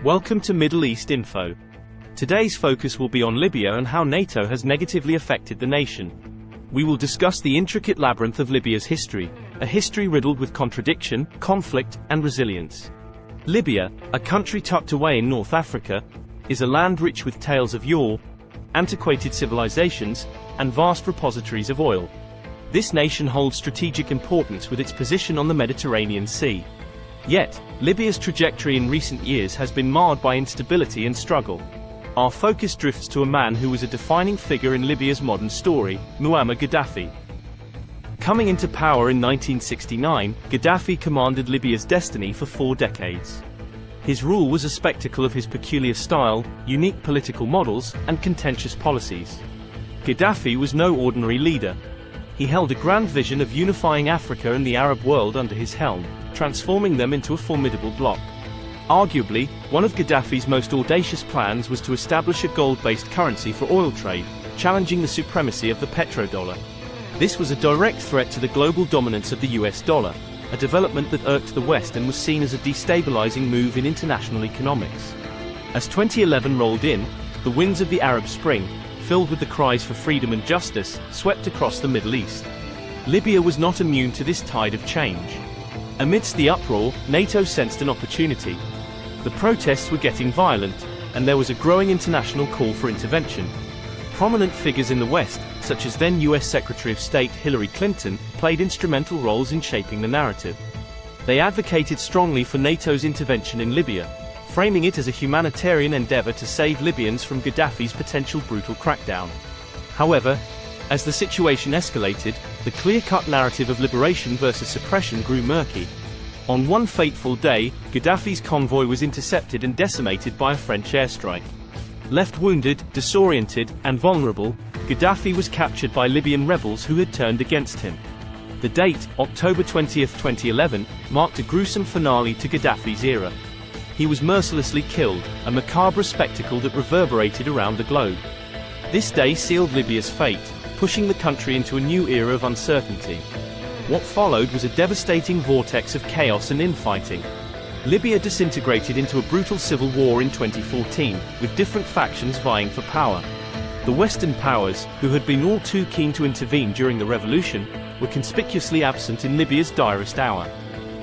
Welcome to Middle East Info. Today's focus will be on Libya and how NATO has negatively affected the nation. We will discuss the intricate labyrinth of Libya's history, a history riddled with contradiction, conflict, and resilience. Libya, a country tucked away in North Africa, is a land rich with tales of yore, antiquated civilizations, and vast repositories of oil. This nation holds strategic importance with its position on the Mediterranean Sea. Yet, Libya's trajectory in recent years has been marred by instability and struggle. Our focus drifts to a man who was a defining figure in Libya's modern story, Muammar Gaddafi. Coming into power in 1969, Gaddafi commanded Libya's destiny for 4 decades. His rule was a spectacle of his peculiar style, unique political models, and contentious policies. Gaddafi was no ordinary leader. He held a grand vision of unifying Africa and the Arab world under his helm, transforming them into a formidable bloc. Arguably, one of Gaddafi's most audacious plans was to establish a gold-based currency for oil trade, challenging the supremacy of the petrodollar. This was a direct threat to the global dominance of the US dollar, a development that irked the West and was seen as a destabilizing move in international economics. As 2011 rolled in, the winds of the Arab Spring, filled with the cries for freedom and justice, swept across the Middle East. Libya was not immune to this tide of change. Amidst the uproar, NATO sensed an opportunity. The protests were getting violent, and there was a growing international call for intervention. Prominent figures in the West, such as then US Secretary of State Hillary Clinton, played instrumental roles in shaping the narrative. They advocated strongly for NATO's intervention in Libya, framing it as a humanitarian endeavor to save Libyans from Gaddafi's potential brutal crackdown. However, as the situation escalated, the clear-cut narrative of liberation versus suppression grew murky. On one fateful day, Gaddafi's convoy was intercepted and decimated by a French airstrike. Left wounded, disoriented, and vulnerable, Gaddafi was captured by Libyan rebels who had turned against him. The date, October 20, 2011, marked a gruesome finale to Gaddafi's era. He was mercilessly killed, a macabre spectacle that reverberated around the globe. This day sealed Libya's fate, pushing the country into a new era of uncertainty. What followed was a devastating vortex of chaos and infighting. Libya disintegrated into a brutal civil war in 2014, with different factions vying for power. The Western powers, who had been all too keen to intervene during the revolution, were conspicuously absent in Libya's direst hour.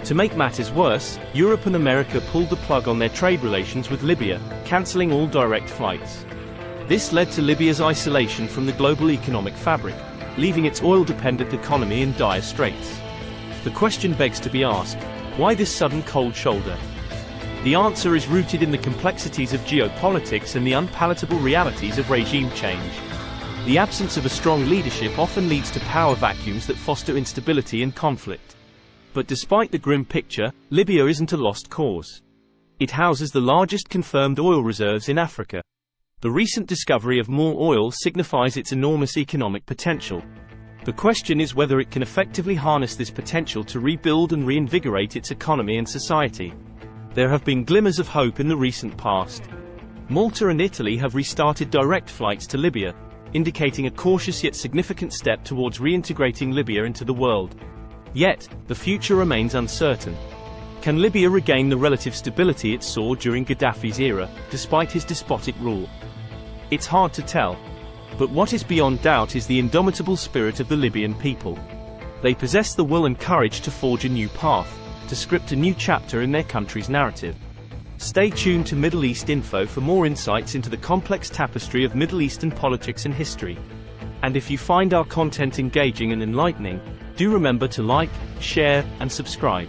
To make matters worse, Europe and America pulled the plug on their trade relations with Libya, cancelling all direct flights. This led to Libya's isolation from the global economic fabric, leaving its oil-dependent economy in dire straits. The question begs to be asked, why this sudden cold shoulder? The answer is rooted in the complexities of geopolitics and the unpalatable realities of regime change. The absence of a strong leadership often leads to power vacuums that foster instability and conflict. But despite the grim picture, Libya isn't a lost cause. It houses the largest confirmed oil reserves in Africa. The recent discovery of more oil signifies its enormous economic potential. The question is whether it can effectively harness this potential to rebuild and reinvigorate its economy and society. There have been glimmers of hope in the recent past. Malta and Italy have restarted direct flights to Libya, indicating a cautious yet significant step towards reintegrating Libya into the world. Yet, the future remains uncertain. Can Libya regain the relative stability it saw during Gaddafi's era, despite his despotic rule? It's hard to tell. But what is beyond doubt is the indomitable spirit of the Libyan people. They possess the will and courage to forge a new path, to script a new chapter in their country's narrative. Stay tuned to Middle East Info for more insights into the complex tapestry of Middle Eastern politics and history. And if you find our content engaging and enlightening, do remember to like, share, and subscribe.